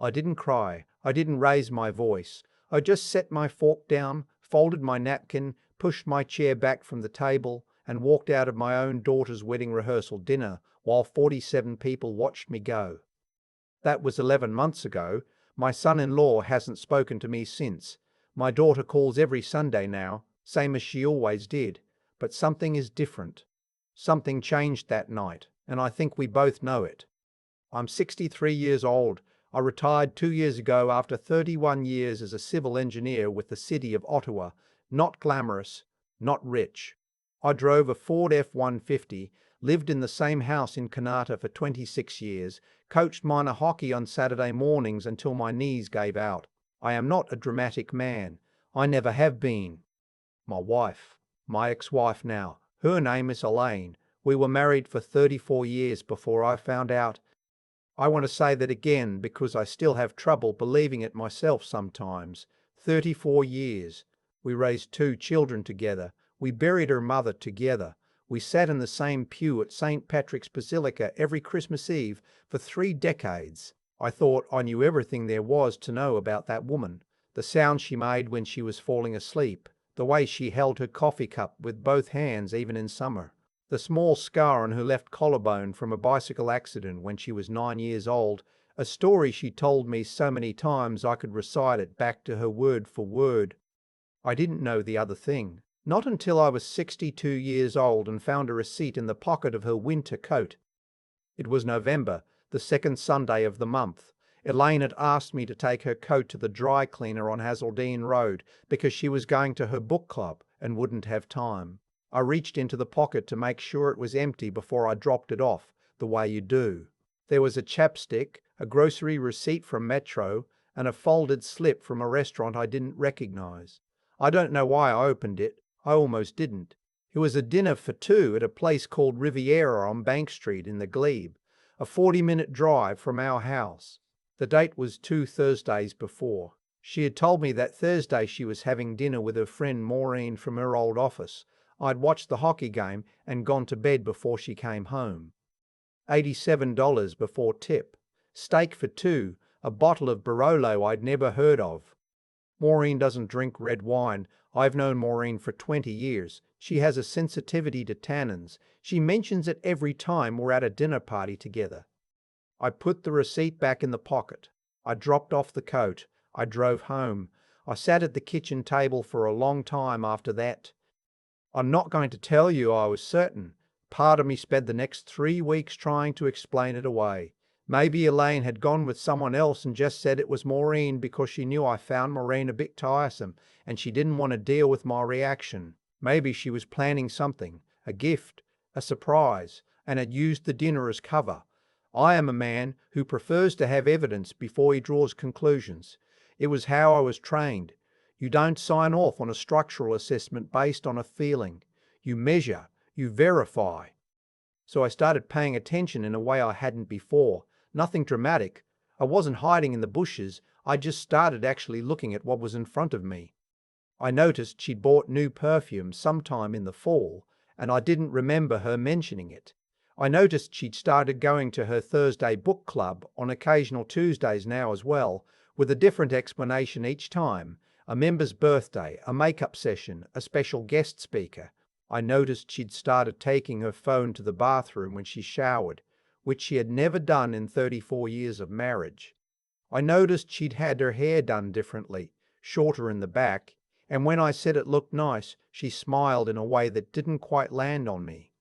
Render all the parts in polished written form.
I didn't cry. I didn't raise my voice. I just set my fork down, folded my napkin, pushed my chair back from the table, and walked out of my own daughter's wedding rehearsal dinner while 47 people watched me go. That was 11 months ago. My son-in-law hasn't spoken to me since. My daughter calls every Sunday now, same as she always did. But something is different. Something changed that night, and I think we both know it. I'm 63 years old. I retired 2 years ago after 31 years as a civil engineer with the city of Ottawa. Not glamorous, not rich. I drove a Ford F-150, lived in the same house in Kanata for 26 years, coached minor hockey on Saturday mornings until my knees gave out. I am not a dramatic man. I never have been. My wife, my ex-wife now, her name is Elaine. We were married for 34 years before I found out. I want to say that again because I still have trouble believing it myself sometimes. 34 years. We raised 2 children together. We buried her mother together. We sat in the same pew at St. Patrick's Basilica every Christmas Eve for 3 decades. I thought I knew everything there was to know about that woman. The sound she made when she was falling asleep. The way she held her coffee cup with both hands even in summer. The small scar on her left collarbone from a bicycle accident when she was 9 years old. A story she told me so many times I could recite it back to her word for word. I didn't know the other thing. Not until I was 62 years old and found a receipt in the pocket of her winter coat. It was November, the second Sunday of the month. Elaine had asked me to take her coat to the dry cleaner on Hazeldean Road because she was going to her book club and wouldn't have time. I reached into the pocket to make sure it was empty before I dropped it off, the way you do. There was a chapstick, a grocery receipt from Metro, and a folded slip from a restaurant I didn't recognize. I don't know why I opened it. I almost didn't. It was a dinner for 2 at a place called Riviera on Bank Street in the Glebe, a 40-minute drive from our house. The date was 2 Thursdays before. She had told me that Thursday she was having dinner with her friend Maureen from her old office. I'd watched the hockey game and gone to bed before she came home. $87 before tip. Steak for 2, a bottle of Barolo I'd never heard of. Maureen doesn't drink red wine. I've known Maureen for 20 years. She has a sensitivity to tannins. She mentions it every time we're at a dinner party together. I put the receipt back in the pocket. I dropped off the coat. I drove home. I sat at the kitchen table for a long time after that. I'm not going to tell you I was certain. Part of me spent the next 3 weeks trying to explain it away. Maybe Elaine had gone with someone else and just said it was Maureen because she knew I found Maureen a bit tiresome and she didn't want to deal with my reaction. Maybe she was planning something, a gift, a surprise, and had used the dinner as cover. I am a man who prefers to have evidence before he draws conclusions. It was how I was trained. You don't sign off on a structural assessment based on a feeling. You measure, you verify. So I started paying attention in a way I hadn't before. Nothing dramatic. I wasn't hiding in the bushes. I just started actually looking at what was in front of me. I noticed she'd bought new perfume sometime in the fall, and I didn't remember her mentioning it. I noticed she'd started going to her Thursday book club on occasional Tuesdays now as well, with a different explanation each time. A member's birthday, a makeup session, a special guest speaker. I noticed she'd started taking her phone to the bathroom when she showered, which she had never done in 34 years of marriage. I noticed she'd had her hair done differently, shorter in the back, and when I said it looked nice, she smiled in a way that didn't quite land on me.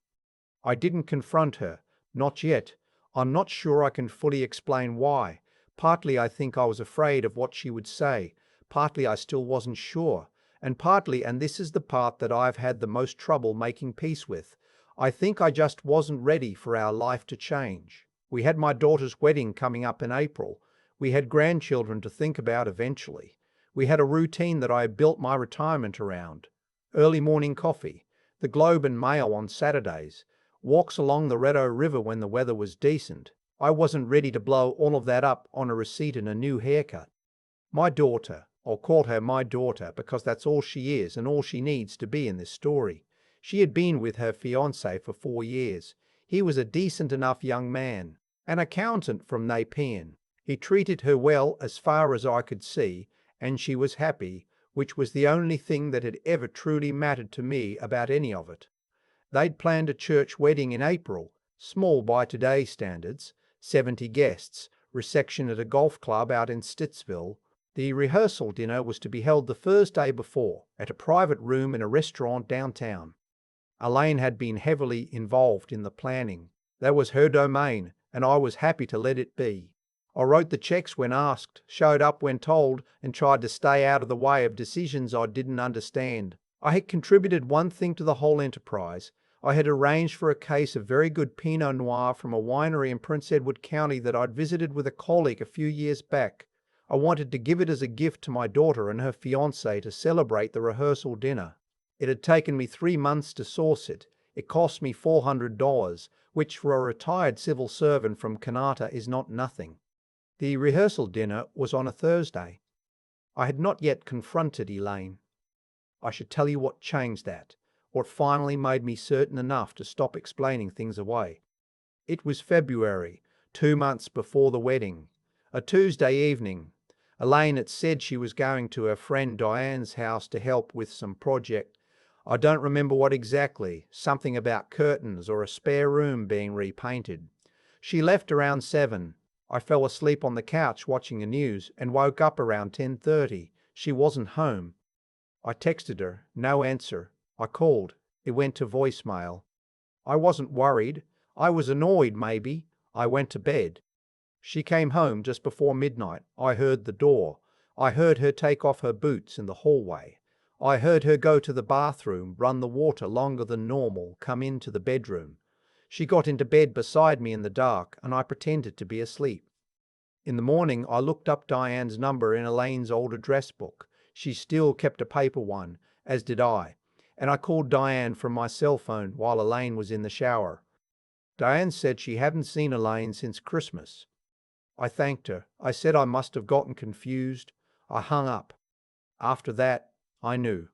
I didn't confront her, not yet. I'm not sure I can fully explain why. Partly I think I was afraid of what she would say, partly I still wasn't sure, and partly, and this is the part that I've had the most trouble making peace with, I think I just wasn't ready for our life to change. We had my daughter's wedding coming up in April. We had grandchildren to think about eventually. We had a routine that I had built my retirement around. Early morning coffee, the Globe and Mail on Saturdays, walks along the Red River when the weather was decent. I wasn't ready to blow all of that up on a receipt and a new haircut. My daughter, I'll call her my daughter because that's all she is and all she needs to be in this story. She had been with her fiancé for 4 years. He was a decent enough young man, an accountant from Nepean. He treated her well as far as I could see, and she was happy, which was the only thing that had ever truly mattered to me about any of it. They'd planned a church wedding in April, small by today's standards, 70 guests, reception at a golf club out in Stittsville. The rehearsal dinner was to be held the Thursday before, at a private room in a restaurant downtown. Elaine had been heavily involved in the planning. That was her domain, and I was happy to let it be. I wrote the checks when asked, showed up when told, and tried to stay out of the way of decisions I didn't understand. I had contributed one thing to the whole enterprise. I had arranged for a case of very good Pinot Noir from a winery in Prince Edward County that I'd visited with a colleague a few years back. I wanted to give it as a gift to my daughter and her fiancé to celebrate the rehearsal dinner. It had taken me 3 months to source it. It cost me $400, which for a retired civil servant from Kanata is not nothing. The rehearsal dinner was on a Thursday. I had not yet confronted Elaine. I should tell you what changed that, what finally made me certain enough to stop explaining things away. It was February, 2 months before the wedding, a Tuesday evening. Elaine had said she was going to her friend Diane's house to help with some project. I don't remember what exactly, something about curtains or a spare room being repainted. She left around 7. I fell asleep on the couch watching the news and woke up around 10:30. She wasn't home. I texted her, no answer. I called. It went to voicemail. I wasn't worried. I was annoyed, maybe. I went to bed. She came home just before midnight. I heard the door. I heard her take off her boots in the hallway. I heard her go to the bathroom, run the water longer than normal, come into the bedroom. She got into bed beside me in the dark, and I pretended to be asleep. In the morning, I looked up Diane's number in Elaine's old address book. She still kept a paper one, as did I, and I called Diane from my cell phone while Elaine was in the shower. Diane said she hadn't seen Elaine since Christmas. I thanked her. I said I must have gotten confused. I hung up. After that, I knew.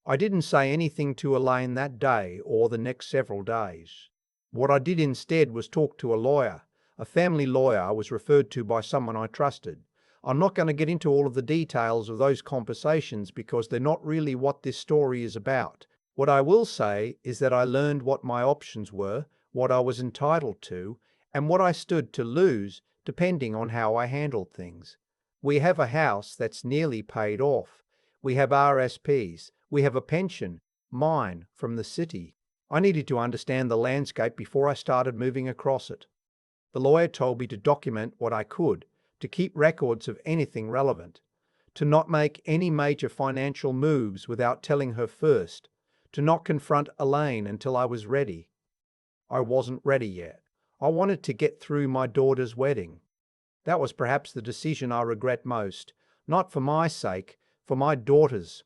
I didn't say anything to Elaine that day or the next several days. What I did instead was talk to a lawyer. A family lawyer I was referred to by someone I trusted. I'm not going to get into all of the details of those conversations because they're not really what this story is about. What I will say is that I learned what my options were, what I was entitled to, and what I stood to lose depending on how I handled things. We have a house that's nearly paid off. We have RSPs. We have a pension, mine, from the city. I needed to understand the landscape before I started moving across it. The lawyer told me to document what I could, to keep records of anything relevant, to not make any major financial moves without telling her first, to not confront Elaine until I was ready. I wasn't ready yet. I wanted to get through my daughter's wedding. That was perhaps the decision I regret most, not for my sake, for my daughter's.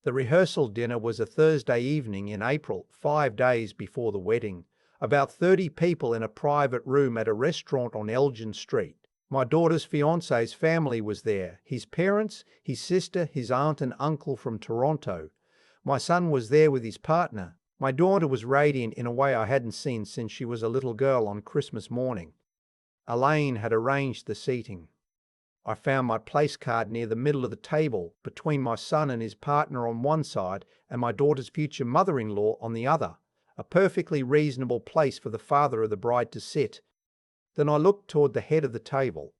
The rehearsal dinner was a Thursday evening in April, 5 days before the wedding. About 30 people in a private room at a restaurant on Elgin Street. My daughter's fiancé's family was there, his parents, his sister, his aunt and uncle from Toronto. My son was there with his partner. My daughter was radiant in a way I hadn't seen since she was a little girl on Christmas morning. Elaine had arranged the seating. I found my place card near the middle of the table, between my son and his partner on one side and my daughter's future mother-in-law on the other, a perfectly reasonable place for the father of the bride to sit. Then I looked toward the head of the table.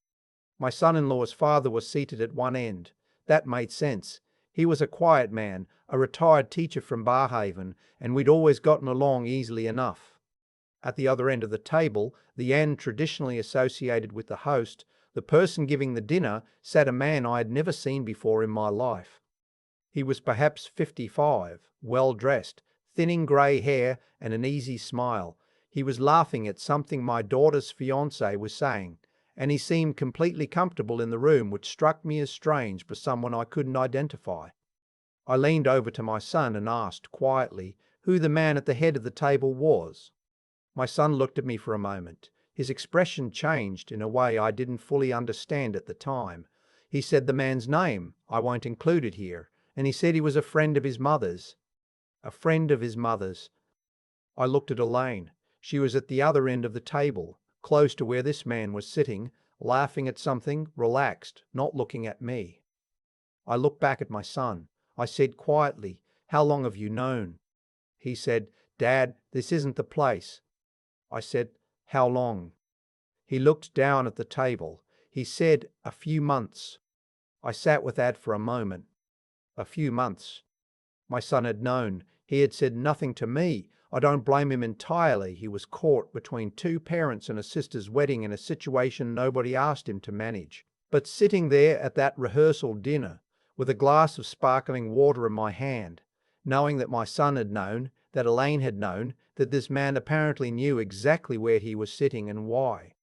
My son-in-law's father was seated at one end. That made sense. He was a quiet man, a retired teacher from Barhaven, and we'd always gotten along easily enough. At the other end of the table, the end traditionally associated with the host, the person giving the dinner, sat a man I had never seen before in my life. He was perhaps 55, well-dressed, thinning grey hair and an easy smile. He was laughing at something my daughter's fiancé was saying, and he seemed completely comfortable in the room, which struck me as strange for someone I couldn't identify. I leaned over to my son and asked quietly who the man at the head of the table was. My son looked at me for a moment. His expression changed in a way I didn't fully understand at the time. He said the man's name, I won't include it here, and he said he was a friend of his mother's. A friend of his mother's. I looked at Elaine. She was at the other end of the table, close to where this man was sitting. laughing at something, relaxed, not looking at me. I looked back at my son. I said quietly, "How long have you known?" He said, "Dad, this isn't the place." I said, "How long?" He looked down at the table. He said, "A few months." I sat with that for a moment. A few months. My son had known. He had said nothing to me. I don't blame him entirely. He was caught between two parents and a sister's wedding in a situation nobody asked him to manage. But sitting there at that rehearsal dinner, with a glass of sparkling water in my hand, knowing that my son had known, that Elaine had known, that this man apparently knew exactly where he was sitting and why,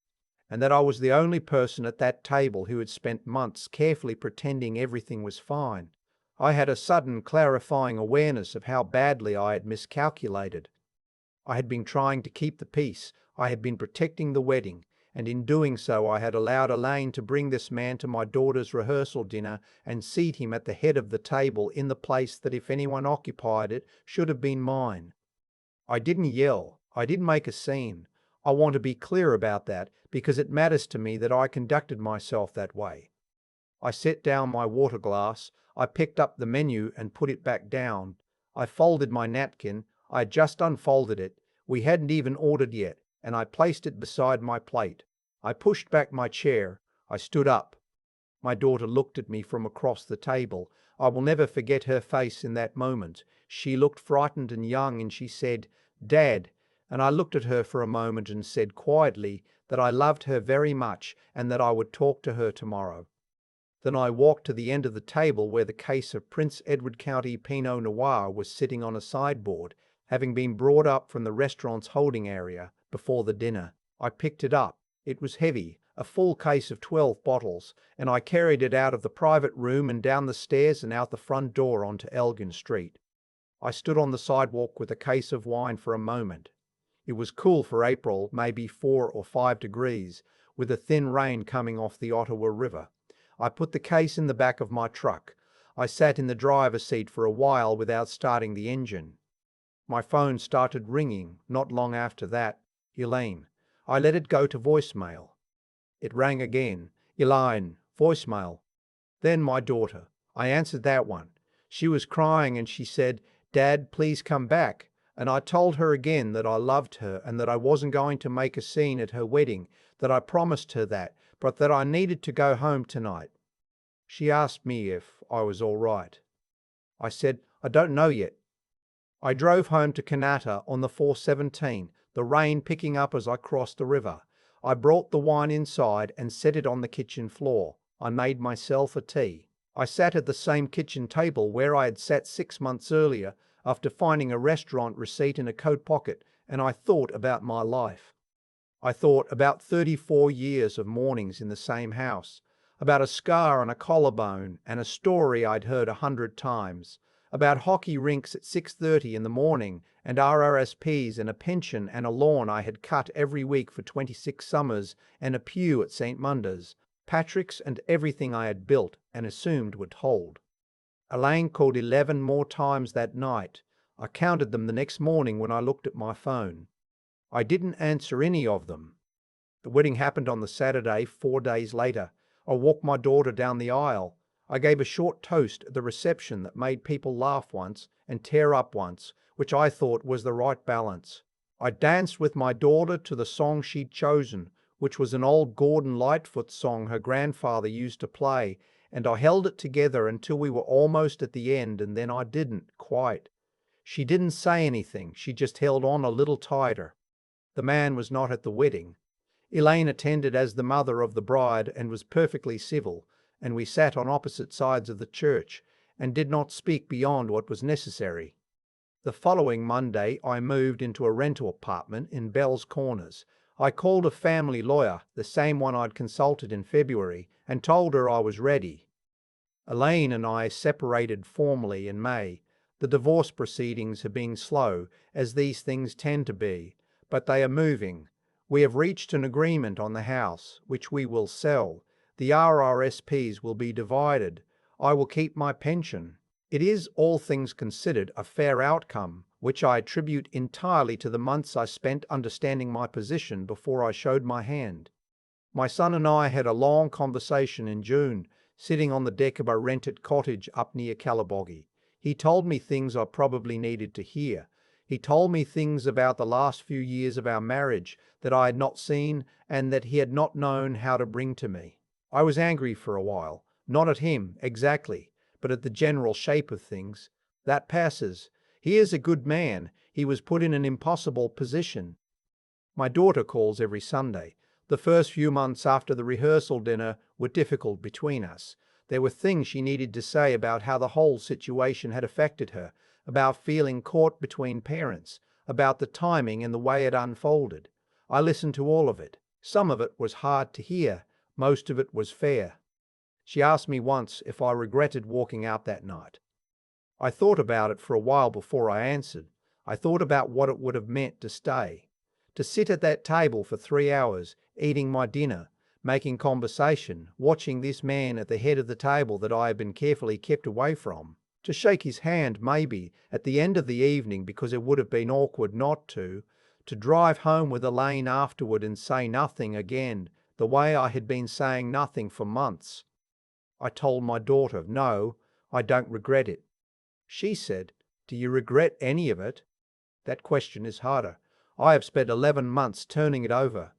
and that I was the only person at that table who had spent months carefully pretending everything was fine, I had a sudden clarifying awareness of how badly I had miscalculated. I had been trying to keep the peace, I had been protecting the wedding, and in doing so I had allowed Elaine to bring this man to my daughter's rehearsal dinner and seat him at the head of the table in the place that if anyone occupied it should have been mine. I didn't yell, I didn't make a scene. I want to be clear about that because it matters to me that I conducted myself that way. I set down my water glass, I picked up the menu and put it back down. I folded my napkin, I had just unfolded it, we hadn't even ordered yet, and I placed it beside my plate. I pushed back my chair, I stood up. My daughter looked at me from across the table. I will never forget her face in that moment. She looked frightened and young and she said, "Dad," and I looked at her for a moment and said quietly that I loved her very much and that I would talk to her tomorrow. Then I walked to the end of the table where the case of Prince Edward County Pinot Noir was sitting on a sideboard, having been brought up from the restaurant's holding area before the dinner. I picked it up. It was heavy, a full case of 12 bottles, and I carried it out of the private room and down the stairs and out the front door onto Elgin Street. I stood on the sidewalk with a case of wine for a moment. It was cool for April, maybe 4 or 5 degrees, with a thin rain coming off the Ottawa River. I put the case in the back of my truck. I sat in the driver's seat for a while without starting the engine. My phone started ringing not long after that. Elaine. I let it go to voicemail. It rang again. Elaine, voicemail. Then my daughter. I answered that one. She was crying and she said, "Dad, please come back." And I told her again that I loved her and that I wasn't going to make a scene at her wedding, that I promised her that, but that I needed to go home tonight. She asked me if I was all right. I said, "I don't know yet." I drove home to Kanata on the 417, the rain picking up as I crossed the river. I brought the wine inside and set it on the kitchen floor. I made myself a tea. I sat at the same kitchen table where I had sat 6 months earlier after finding a restaurant receipt in a coat pocket, and I thought about my life. I thought about 34 years of mornings in the same house, about a scar on a collarbone and a story I'd heard 100 times, about hockey rinks at 6:30 in the morning and RRSPs and a pension and a lawn I had cut every week for 26 summers and a pew at St. Munda's, Patrick's and everything I had built and assumed would hold. Elaine called 11 more times that night. I counted them the next morning when I looked at my phone. I didn't answer any of them. The wedding happened on the Saturday, 4 days later. I walked my daughter down the aisle. I gave a short toast at the reception that made people laugh once and tear up once, which I thought was the right balance. I danced with my daughter to the song she'd chosen, which was an old Gordon Lightfoot song her grandfather used to play, and I held it together until we were almost at the end, and then I didn't, quite. She didn't say anything, she just held on a little tighter. The man was not at the wedding. Elaine attended as the mother of the bride and was perfectly civil, and we sat on opposite sides of the church and did not speak beyond what was necessary. The following Monday I moved into a rental apartment in Bell's Corners. I called a family lawyer, the same one I'd consulted in February, and told her I was ready. Elaine and I separated formally in May. The divorce proceedings have been slow, as these things tend to be, but they are moving. We have reached an agreement on the house, which we will sell. The RRSPs will be divided. I will keep my pension. It is, all things considered, a fair outcome, which I attribute entirely to the months I spent understanding my position before I showed my hand. My son and I had a long conversation in June, sitting on the deck of a rented cottage up near Calabogie. He told me things I probably needed to hear. He told me things about the last few years of our marriage that I had not seen and that he had not known how to bring to me. I was angry for a while, not at him exactly, but at the general shape of things. That passes. He is a good man. He was put in an impossible position. My daughter calls every Sunday. The first few months after the rehearsal dinner were difficult between us. There were things she needed to say about how the whole situation had affected her, about feeling caught between parents, about the timing and the way it unfolded. I listened to all of it. Some of it was hard to hear, most of it was fair. She asked me once if I regretted walking out that night. I thought about it for a while before I answered. I thought about what it would have meant to stay. To sit at that table for 3 hours, eating my dinner, making conversation, watching this man at the head of the table that I had been carefully kept away from. To shake his hand, maybe, at the end of the evening because it would have been awkward not to drive home with Elaine afterward and say nothing again, the way I had been saying nothing for months. I told my daughter, no, I don't regret it. She said, do you regret any of it? That question is harder. I have spent 11 months turning it over.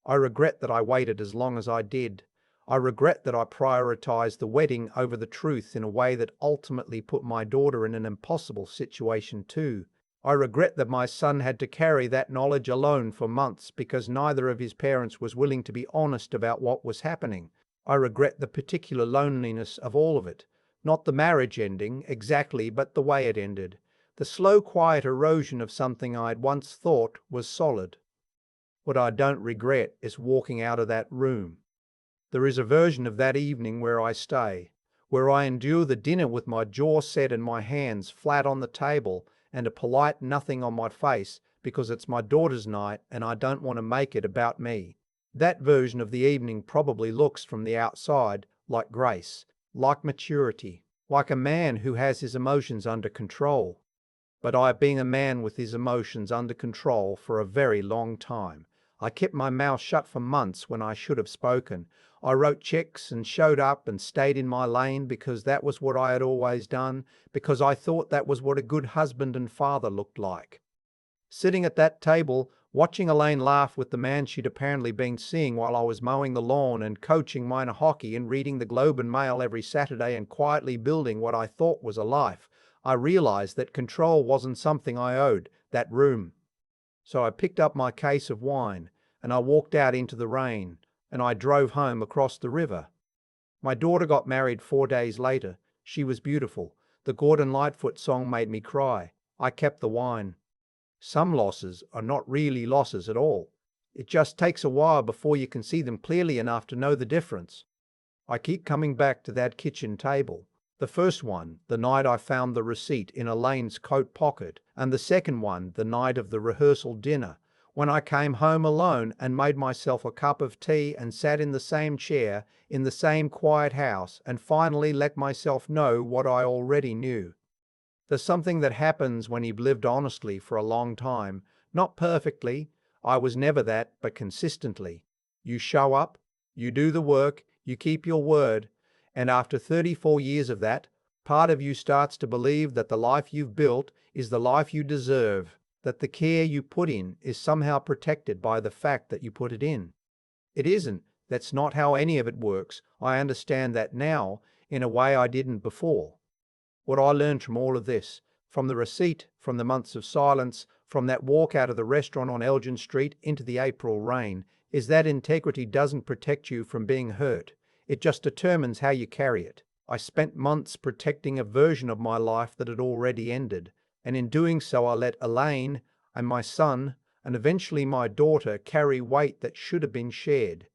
I regret that I waited as long as I did. I regret that I prioritized the wedding over the truth in a way that ultimately put my daughter in an impossible situation too. I regret that my son had to carry that knowledge alone for months because neither of his parents was willing to be honest about what was happening. I regret the particular loneliness of all of it. Not the marriage ending, exactly, but the way it ended. The slow, quiet erosion of something I had once thought was solid. What I don't regret is walking out of that room. There is a version of that evening where I stay, where I endure the dinner with my jaw set and my hands flat on the table and a polite nothing on my face because it's my daughter's night and I don't want to make it about me. That version of the evening probably looks from the outside like grace, like maturity, like a man who has his emotions under control. But I have been a man with his emotions under control for a very long time. I kept my mouth shut for months when I should have spoken. I wrote checks and showed up and stayed in my lane because that was what I had always done, because I thought that was what a good husband and father looked like. Sitting at that table, watching Elaine laugh with the man she'd apparently been seeing while I was mowing the lawn and coaching minor hockey and reading the Globe and Mail every Saturday and quietly building what I thought was a life, I realized that control wasn't something I owed that room. So I picked up my case of wine and I walked out into the rain and I drove home across the river. My daughter got married 4 days later. She was beautiful. The Gordon Lightfoot song made me cry. I kept the wine. Some losses are not really losses at all. It just takes a while before you can see them clearly enough to know the difference. I keep coming back to that kitchen table. The first one, the night I found the receipt in Elaine's coat pocket, and the second one, the night of the rehearsal dinner, when I came home alone and made myself a cup of tea and sat in the same chair, in the same quiet house, and finally let myself know what I already knew. There's something that happens when you've lived honestly for a long time, not perfectly, I was never that, but consistently. You show up, you do the work, you keep your word, and after 34 years of that, part of you starts to believe that the life you've built is the life you deserve, that the care you put in is somehow protected by the fact that you put it in. It isn't. That's not how any of it works. I understand that now in a way I didn't before. What I learned from all of this, from the receipt, from the months of silence, from that walk out of the restaurant on Elgin Street into the April rain, is that integrity doesn't protect you from being hurt. It just determines how you carry it. I spent months protecting a version of my life that had already ended, and in doing so I let Elaine and my son and eventually my daughter carry weight that should have been shared.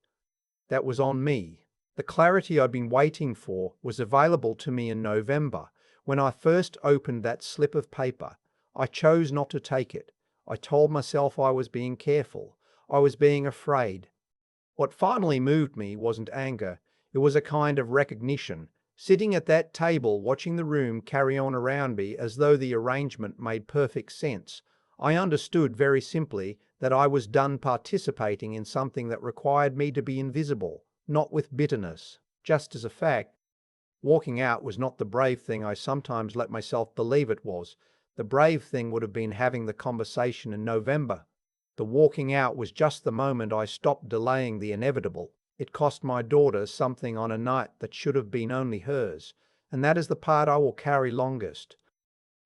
That was on me. The clarity I'd been waiting for was available to me in November. When I first opened that slip of paper, I chose not to take it. I told myself I was being careful. I was being afraid. What finally moved me wasn't anger. It was a kind of recognition. Sitting at that table, watching the room carry on around me as though the arrangement made perfect sense, I understood very simply that I was done participating in something that required me to be invisible, not with bitterness, just as a fact. Walking out was not the brave thing I sometimes let myself believe it was. The brave thing would have been having the conversation in November. The walking out was just the moment I stopped delaying the inevitable. It cost my daughter something on a night that should have been only hers, and that is the part I will carry longest.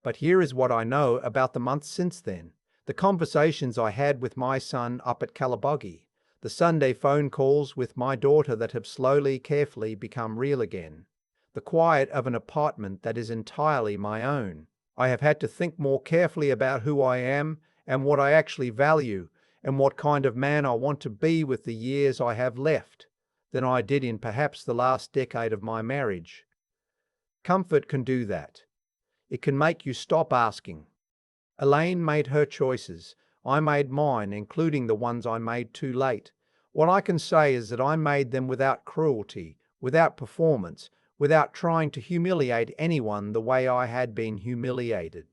But here is what I know about the months since then. The conversations I had with my son up at Calabogie, the Sunday phone calls with my daughter that have slowly, carefully become real again, the quiet of an apartment that is entirely my own. I have had to think more carefully about who I am and what I actually value and what kind of man I want to be with the years I have left than I did in perhaps the last decade of my marriage. Comfort can do that. It can make you stop asking. Elaine made her choices. I made mine, including the ones I made too late. What I can say is that I made them without cruelty, without performance, without trying to humiliate anyone the way I had been humiliated.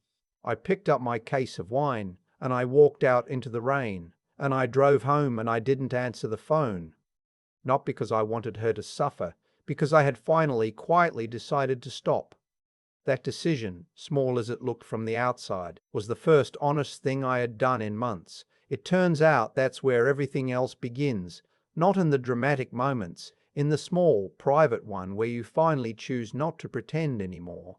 I picked up my case of wine, and I walked out into the rain, and I drove home and I didn't answer the phone. Not because I wanted her to suffer, because I had finally quietly decided to stop. That decision, small as it looked from the outside, was the first honest thing I had done in months. It turns out that's where everything else begins, not in the dramatic moments, in the small, private one where you finally choose not to pretend anymore,